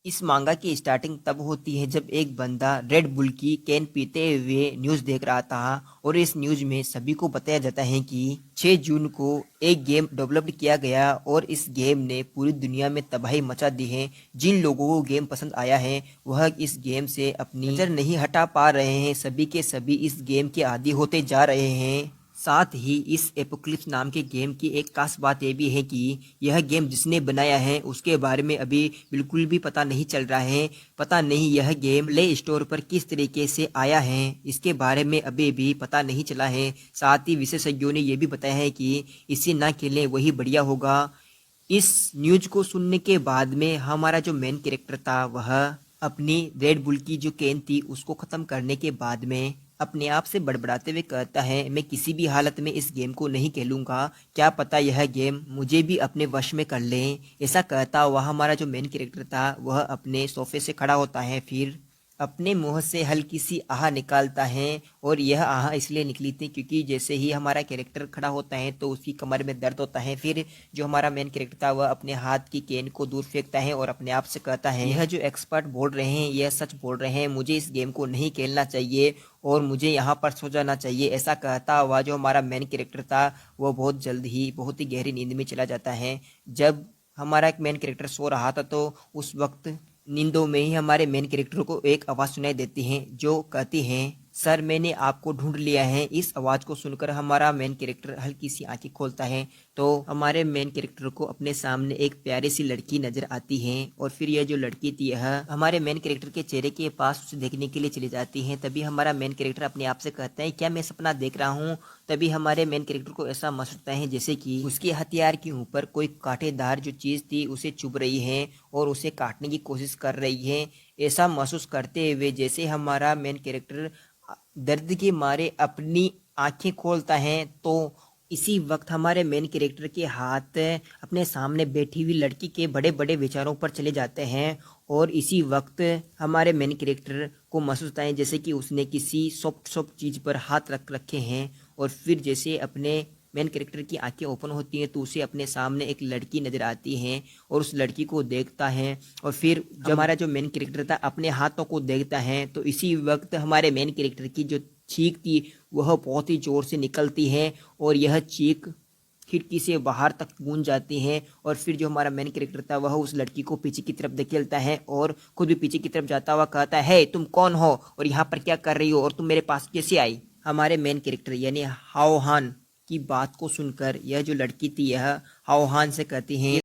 इस मांगा की स्टार्टिंग तब होती है जब एक बंदा रेड बुल की कैन पीते हुए न्यूज देख रहा था और इस न्यूज में सभी को बताया जाता है कि 6 जून को एक गेम डेवलप्ड किया गया और इस गेम ने पूरी दुनिया में तबाही मचा दी है। जिन लोगों को गेम पसंद आया है वह इस गेम से अपनी नजर नहीं हटा पा रहे हैं, सभी के सभी इस गेम के आदी होते जा रहे हैं। साथ ही इस एपोक्लिप्स नाम के गेम की एक खास बात यह भी है कि यह गेम जिसने बनाया है उसके बारे में अभी बिल्कुल भी पता नहीं चल रहा है। पता नहीं यह गेम प्ले स्टोर पर किस तरीके से आया है, इसके बारे में अभी भी पता नहीं चला है। साथ ही विशेषज्ञों ने यह भी बताया है कि इसे ना खेलें वही बढ़िया होगा। इस न्यूज को सुनने के बाद में हमारा जो मेन कैरेक्टर था वह अपनी रेड बुल की जो कैन थी उसको ख़त्म करने के बाद में अपने आप से बड़बड़ाते हुए कहता है, मैं किसी भी हालत में इस गेम को नहीं खेलूंगा, क्या पता यह गेम मुझे भी अपने वश में कर ले। ऐसा कहता हुआ हमारा जो मेन कैरेक्टर था वह अपने सोफे से खड़ा होता है, फिर अपने मुंह से हल्की सी आह निकालता है। और यह आह इसलिए निकली थी क्योंकि जैसे ही हमारा कैरेक्टर खड़ा होता है तो उसकी कमर में दर्द होता है। फिर जो हमारा मेन कैरेक्टर था वह अपने हाथ की कैन को दूर फेंकता है और अपने आप से कहता है, यह जो एक्सपर्ट बोल रहे हैं यह सच बोल रहे हैं, मुझे इस गेम को नहीं खेलना चाहिए और मुझे यहाँ पर सो जाना चाहिए। ऐसा कहता हुआ जो हमारा मेन कैरेक्टर था वह बहुत जल्द ही बहुत ही गहरी नींद में चला जाता है। जब हमारा एक मेन कैरेक्टर सो रहा था तो उस वक्त नींदों में ही हमारे मेन कैरेक्टर को एक आवाज़ सुनाई देती है जो कहती है, सर मैंने आपको ढूंढ लिया है। इस आवाज़ को सुनकर हमारा मेन कैरेक्टर हल्की सी आंखें खोलता है तो हमारे मेन कैरेक्टर को अपने सामने एक प्यारी सी लड़की नजर आती है। और फिर यह जो लड़की थी यह हमारे मेन कैरेक्टर के चेहरे के पास उसे देखने के लिए चली जाती है। तभी हमारा मेन कैरेक्टर अपने आप से कहता है, क्या मैं सपना देख रहा हूँ। तभी हमारे मेन कैरेक्टर को ऐसा महसूस होता है जैसे कि उसके हथियार के ऊपर कोई कांटेदार जो चीज़ थी उसे चुभ रही है और उसे काटने की कोशिश कर रही है। ऐसा महसूस करते हुए जैसे हमारा मेन कैरेक्टर दर्द के मारे अपनी आंखें खोलता है तो इसी वक्त हमारे मेन कैरेक्टर के हाथ अपने सामने बैठी हुई लड़की के बड़े बड़े विचारों पर चले जाते हैं। और इसी वक्त हमारे मेन कैरेक्टर को महसूस होता है जैसे कि उसने किसी सॉफ्ट सॉफ्ट चीज़ पर हाथ रख रखे हैं। और फिर जैसे अपने मेन कैरेक्टर की आंखें ओपन होती हैं तो उसे अपने सामने एक लड़की नजर आती है और उस लड़की को देखता है। और फिर जब हमारा जो मेन कैरेक्टर था अपने हाथों को देखता है तो इसी वक्त हमारे मेन कैरेक्टर की जो चीख थी वह बहुत ही जोर से निकलती है और यह चीख खिड़की से बाहर तक गूंज जाती है। और फिर जो हमारा मेन कैरेक्टर था वह उस लड़की को पीछे की तरफ धकेलता है और खुद भी पीछे की तरफ जाता हुआ कहता है, "हे, तुम कौन हो और यहाँ पर क्या कर रही हो और तुम मेरे पास कैसे आई?" हमारे मेन कैरेक्टर यानी हाओहान की बात को सुनकर यह जो लड़की थी यह हाओहान से कहती है,